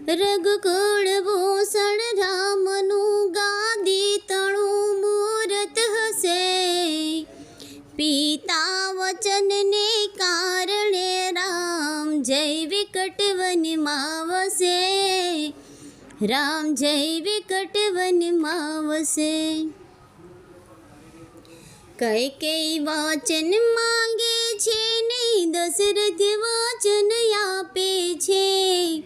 રઘુકુળ ભૂષણ રામનું ગાદી તણું મૂરત હશે. પિતા વચનને કારણે રામ જય વિકટ વનમાં વસે. રામ જય વિકટ વનમાં વસે. કૈકેયી વચન માંગે છે ને દશરથ વચન આપે છે.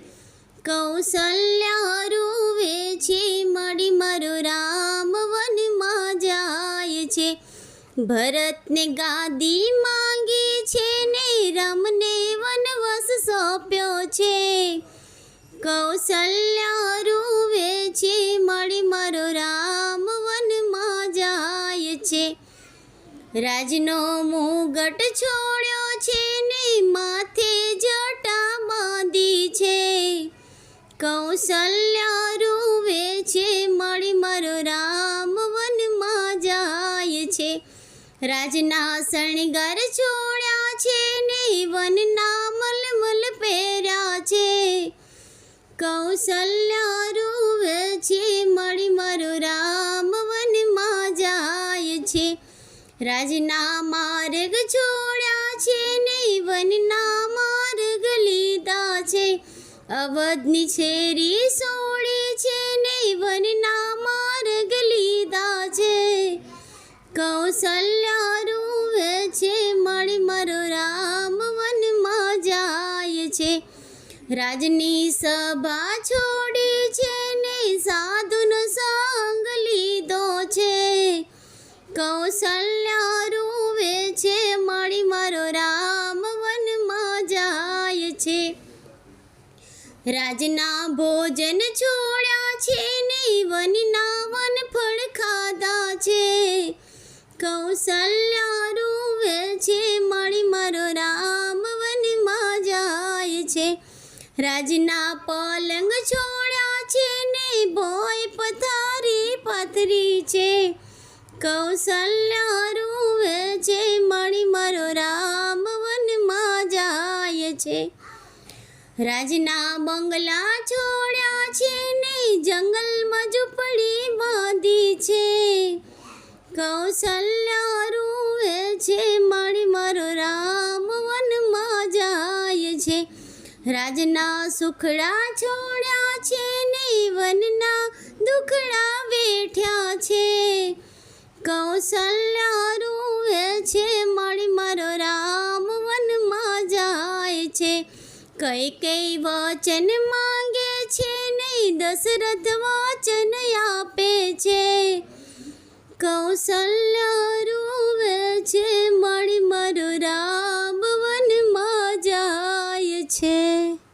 કૌશલ્યા રૂવે છે મળી મારો રામ વનમાં જાય છે. ભરતને ગાદી માંગી છે ને રામને વનવાસ સોંપ્યો છે. કૌશલ્યા રૂવે છે મળી મારો રામ વનમાં જાય છે. રાજનો મુગટ છોડ્યો છે ને માથે જટા બાંધી છે. કૌશલ્યા રૂવે છે મળી મારો રામ વનમાં જાય છે. રાજના શણગાર છોડ્યા છે ને વનના મલમલ પહેર્યા છે. કૌશલ્યા રૂવે છે મળી મારો રામ વનમાં જાય છે. રાજના માર્ગ છોડ્યા છે ને વનના માર્ગ લીધા છે. અવધની છેરી સોળી છે ને વનના માર્ગ લીધા છે. કૌશલ્યા રૂવે છે મળી મારો રામ વનમાં જાય છે. રાજની સભા છોડી છે ને સાધુનો સંગ લીધો છે. કૌશલ્યા રૂવે છે મળી મારો રામ વનમાં જાય છે. રાજના ભોજન છોડ્યા છે ને વનના વનફળ ખાધા છે. કૌશલ્યા રૂવે છે મળી મારો રામ વનમાં જાય છે. રાજના પલંગ છોડ્યા છે ને ભોય પથારી પાથરી છે. કૌશલ્યા રૂવે છે મળી મારો રામ વનમાં જાય છે. રાજના બંગલા છોડ્યા છે ને જંગલમાં ઝૂંપડી બાંધી છે. કૌશલ્યા રૂવે છે મળી મારો રામ વનમાં જાય છે. રાજના સુખડા છોડ્યા છે ને વનના દુખડા વેઠ્યા છે. કૌશલ્યા રૂવે છે મળી મારો રામ વનમાં જાય છે. કૈકેયી વચન માંગે છે ને દશરથ વચન આપે છે. કૌશલ્યા રૂવે છે મળી